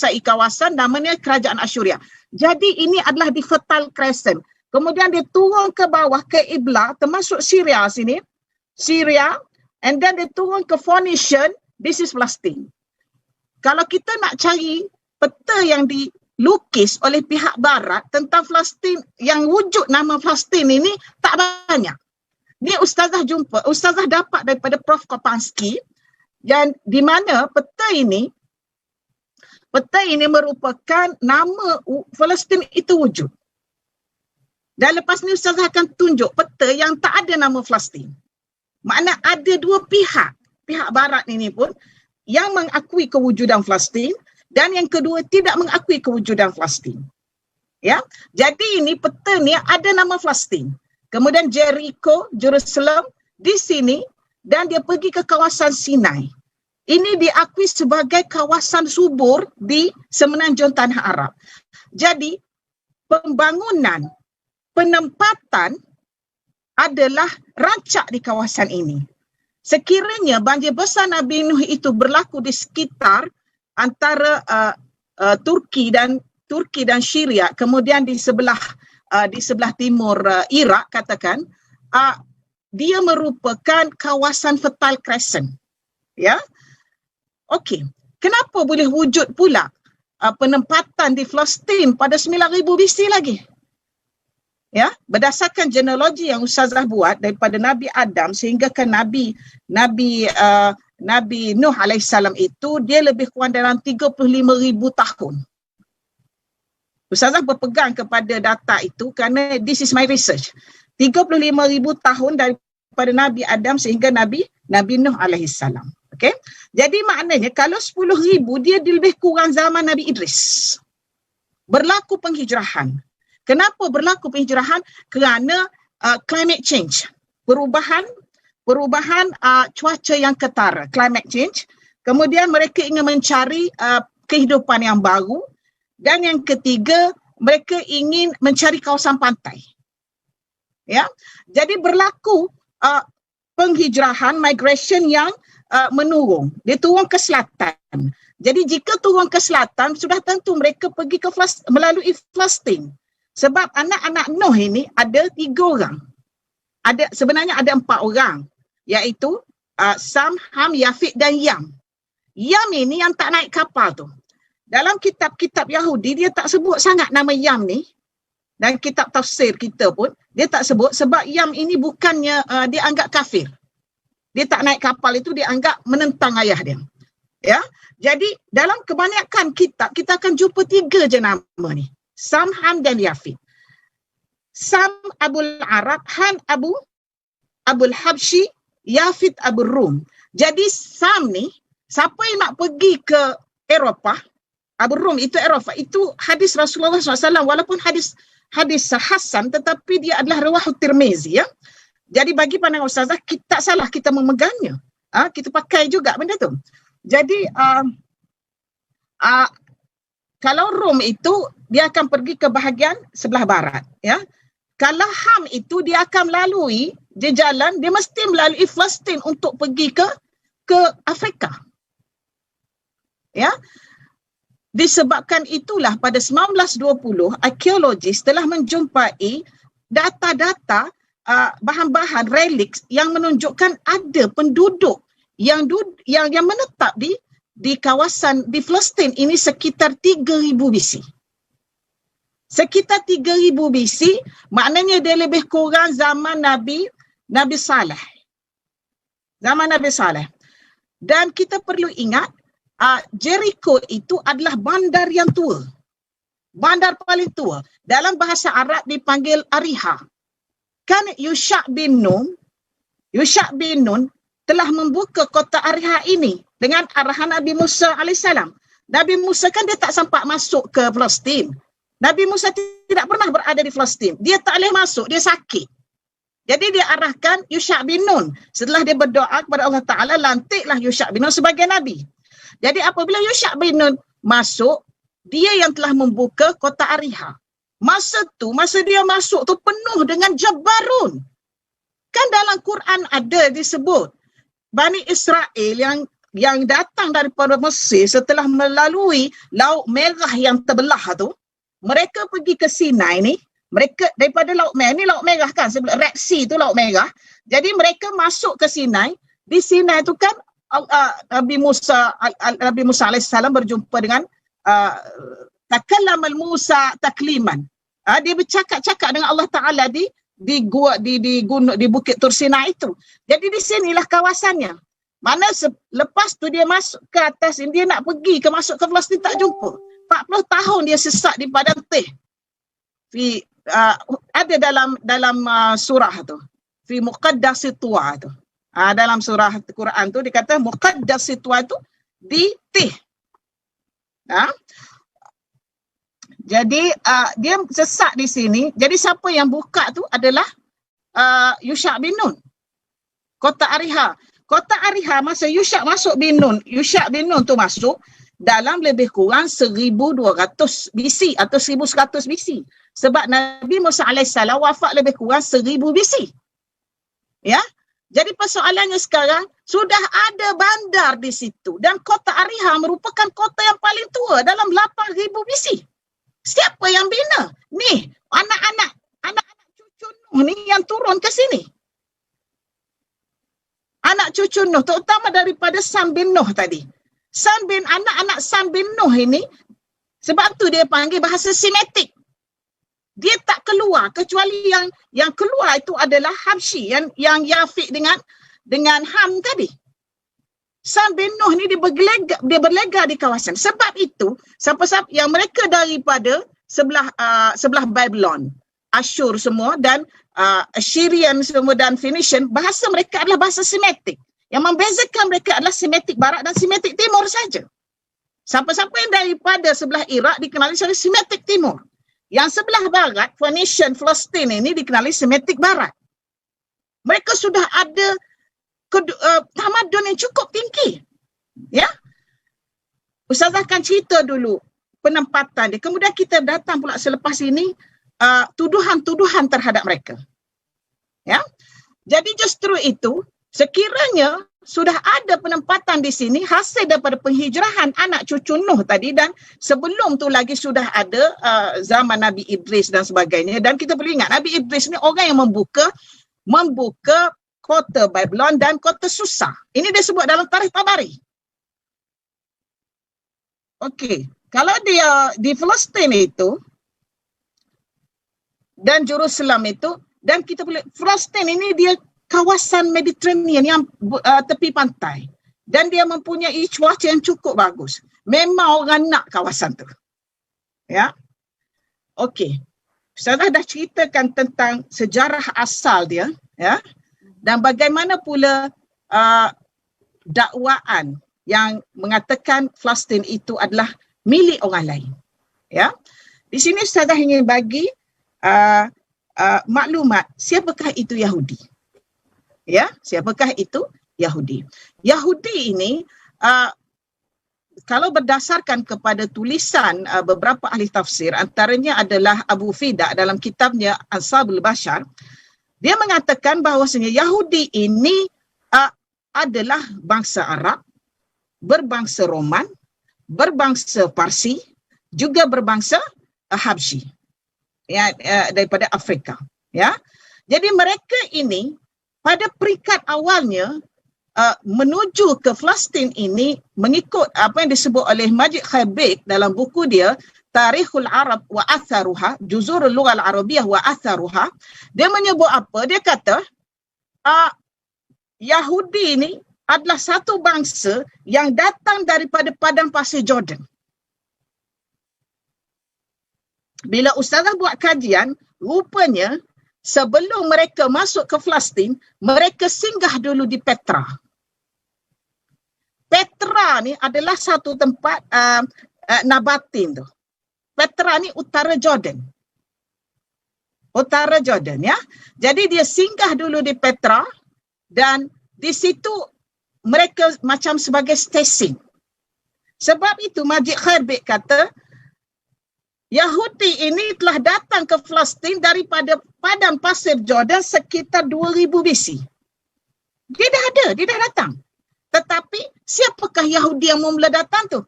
menguasai kawasan namanya Kerajaan Asyuria. Jadi ini adalah di Fertile Crescent. Kemudian dia turun ke bawah ke Ibla, termasuk Syria sini. Syria, and then dia turun ke Phoenician, this is Palestine. Kalau kita nak cari peta yang dilukis oleh pihak barat tentang Palestin, yang wujud nama Palestin ini tak banyak. Ni ustazah dapat daripada Prof. Kopansky, dan di mana peta ini merupakan nama Palestin itu wujud. Dan lepas ni ustazah akan tunjuk peta yang tak ada nama Palestin. Makna ada dua pihak barat ini pun yang mengakui kewujudan Palestin dan yang kedua tidak mengakui kewujudan Palestin. Ya. Jadi ini peta ni ada nama Palestin. Kemudian Jericho, Jerusalem di sini, dan dia pergi ke kawasan Sinai. Ini diakui sebagai kawasan subur di semenanjung Tanah Arab. Jadi pembangunan, penempatan adalah rancak di kawasan ini. Sekiranya banjir besar Nabi Nuh itu berlaku di sekitar antara Turki dan Syria, kemudian di sebelah timur Iraq katakan, dia merupakan kawasan Fertile Crescent. Ya. Okey. Kenapa boleh wujud pula penempatan di Palestin pada 9,000 BC lagi? Ya, berdasarkan genealogi yang ustazah buat daripada Nabi Adam sehingga ke Nabi Nuh alaihissalam itu, dia lebih kurang dalam 35,000 tahun. Ustazah berpegang kepada data itu kerana this is my research. 35,000 tahun daripada Nabi Adam sehingga Nabi Nuh alaihissalam. Okey. Jadi maknanya kalau 10,000 dia lebih kurang zaman Nabi Idris. Berlaku penghijrahan. Kenapa berlaku penghijrahan? Kerana climate change. Perubahan cuaca yang ketara, climate change. Kemudian mereka ingin mencari kehidupan yang baru. Dan yang ketiga, mereka ingin mencari kawasan pantai. Ya, jadi berlaku penghijrahan, migration yang menurun. Dia turun ke selatan. Jadi jika turun ke selatan, sudah tentu mereka pergi ke melalui Palestin. Sebab anak-anak Nuh ini ada 3 orang. Sebenarnya ada 4 orang, iaitu Sam, Ham, Yafid dan Yam. Yam ini yang tak naik kapal tu. Dalam kitab-kitab Yahudi, dia tak sebut sangat nama Yam ni. Dan kitab tafsir kita pun, dia tak sebut sebab Yam ini bukannya dia anggap kafir. Dia tak naik kapal itu, dia anggap menentang ayah dia. Ya, jadi dalam kebanyakan kitab, kita akan jumpa 3 je nama ni. Sam, Ham dan Yafid. Sam Abul Arab, Ham Abul Habsyi, Yafid Abul Rum. Jadi Sam ni, siapa yang nak pergi ke Eropah, Abul Rum itu Eropah, itu hadis Rasulullah SAW, walaupun hadis Hasan, tetapi dia adalah riwayat Tirmizi, ya. Jadi bagi pandangan ustazah, tak salah kita memegangnya. Kita pakai juga benda tu. Jadi kalau Rom itu dia akan pergi ke bahagian sebelah barat, ya. Kalau Ham itu dia akan melalui, dia jalan, dia mesti melalui Palestin untuk pergi ke Afrika. Ya. Disebabkan itulah pada 1920 arkeologis telah menjumpai data-data bahan-bahan relik yang menunjukkan ada penduduk yang menetap di kawasan di Palestin ini sekitar 3,000 BC. Sekitar 3,000 BC, maknanya dia lebih kurang zaman Nabi Saleh. Zaman Nabi Saleh. Dan kita perlu ingat Jericho itu adalah bandar yang tua. Bandar paling tua. Dalam bahasa Arab dipanggil Ariha. Kan Yusha' bin Nun telah membuka kota Ariha ini dengan arahan Nabi Musa alaihissalam. Nabi Musa kan dia tak sempat masuk ke Palestin. Nabi Musa tidak pernah berada di Palestin. Dia tak boleh masuk, dia sakit. Jadi dia arahkan Yusha' bin Nun. Setelah dia berdoa kepada Allah Ta'ala, lantiklah Yusha' bin Nun sebagai Nabi. Jadi apabila Yusha' bin Nun masuk, dia yang telah membuka kota Ariha. Masa dia masuk tu penuh dengan Jabbarun. Kan dalam Quran ada disebut Bani Israel yang yang datang daripada Mesir setelah melalui Laut Merah yang terbelah tu, mereka pergi ke Sinai ni, mereka daripada Laut Merah, ni Laut Merah kan, sebelah Red Sea tu Laut Merah. Jadi mereka masuk ke Sinai, di Sinai tu kan Nabi Musa alaihissalam berjumpa dengan takallamal Musa takliman. Dia bercakap-cakap dengan Allah Taala di gunung, di Bukit Tur Sinai itu. Jadi di sinilah kawasannya. Mana lepas tu dia masuk ke atas, dia nak pergi masuk ke Palestin, tak jumpa. 40 tahun dia sesak di padang teh. Ada dalam surah tu. Fi muqaddasi tuwa tu. Dalam surah Quran tu dikata muqaddasi tuwa tu di teh. Jadi dia sesak di sini. Jadi siapa yang buka tu adalah Yusha bin Nun. Kota Ariha. Kota Ariha masa Yusha masuk bin Nun tu masuk dalam lebih kurang 1200 BC atau 1100 BC. Sebab Nabi Musa alaihissalam wafat lebih kurang 1000 BC. Ya. Jadi persoalannya sekarang sudah ada bandar di situ dan kota Ariha merupakan kota yang paling tua dalam 8000 BC. Siapa yang bina? Ni, anak-anak cucu Nuh ni yang turun ke sini. Anak cucu Nuh, terutama daripada Sam bin Nuh tadi. Anak-anak Sam bin Nuh ini, sebab tu dia panggil bahasa Semitik. Dia tak keluar, kecuali yang keluar itu adalah Habsyi, yang Yafiq dengan Ham tadi. Sam bin Nuh ni dia berlega di kawasan. Sebab itu, siapa-siapa yang mereka daripada sebelah Babylon, Ashur semua dan Assyrian semua dan Phoenician, bahasa mereka adalah bahasa Semitik. Yang membezakan mereka adalah Semitik Barat dan Semitik Timur saja. Siapa-siapa yang daripada sebelah Iraq dikenali sebagai Semitik Timur. Yang sebelah Barat, Phoenician, Palestin ini dikenali Semitik Barat. Mereka sudah ada tamadun yang cukup tinggi. Ya. Ustazah akan cerita dulu penempatan dia. Kemudian kita datang pula selepas ini tuduhan-tuduhan terhadap mereka. Ya. Jadi justru itu, sekiranya sudah ada penempatan di sini hasil daripada penghijrahan anak cucu Nuh tadi, dan sebelum tu lagi sudah ada zaman Nabi Idris dan sebagainya. Dan kita perlu ingat Nabi Idris ni orang yang membuka kota Babylon dan kota Susa. Ini dia sebut dalam tarikh Tabari. Okey, kalau dia di Palestin itu dan Jerusalem itu, dan kita boleh, Palestin ini dia kawasan Mediterranean yang tepi pantai, dan dia mempunyai cuaca yang cukup bagus. Memang orang nak kawasan tu. Ya. Okey. Saya dah ceritakan tentang sejarah asal dia, ya. Dan bagaimana pula dakwaan yang mengatakan Palestin itu adalah milik orang lain. Ya. Di sini saya ingin bagi maklumat siapakah itu Yahudi. Ya, siapakah itu Yahudi? Yahudi ini kalau berdasarkan kepada tulisan beberapa ahli tafsir, antaranya adalah Abu Fida dalam kitabnya Ansabul Bashar, dia mengatakan bahawasanya Yahudi ini adalah bangsa Arab, berbangsa Roman, berbangsa Parsi, juga berbangsa Habsyi, ya, daripada Afrika. Ya, jadi mereka ini pada peringkat awalnya menuju ke Palestin ini mengikut apa yang disebut oleh Majid Khaibik dalam buku dia Tarikhul Arab wa Atharuha, Juzurul Lughah Al-Arabiyah wa Atharuha. Dia menyebut apa? Dia kata Yahudi ini adalah satu bangsa yang datang daripada padang pasir Jordan. Bila ustazah buat kajian, rupanya sebelum mereka masuk ke Palestin, mereka singgah dulu di Petra. Petra ni adalah satu tempat Nabatin tu. Petra ni utara Jordan. Utara Jordan, ya. Jadi dia singgah dulu di Petra dan di situ mereka macam sebagai stesen. Sebab itu Majid Khaibik kata Yahudi ini telah datang ke Palestin daripada padang pasir Jordan sekitar 2000 BC. Dia dah datang. Tetapi siapakah Yahudi yang mula datang tu?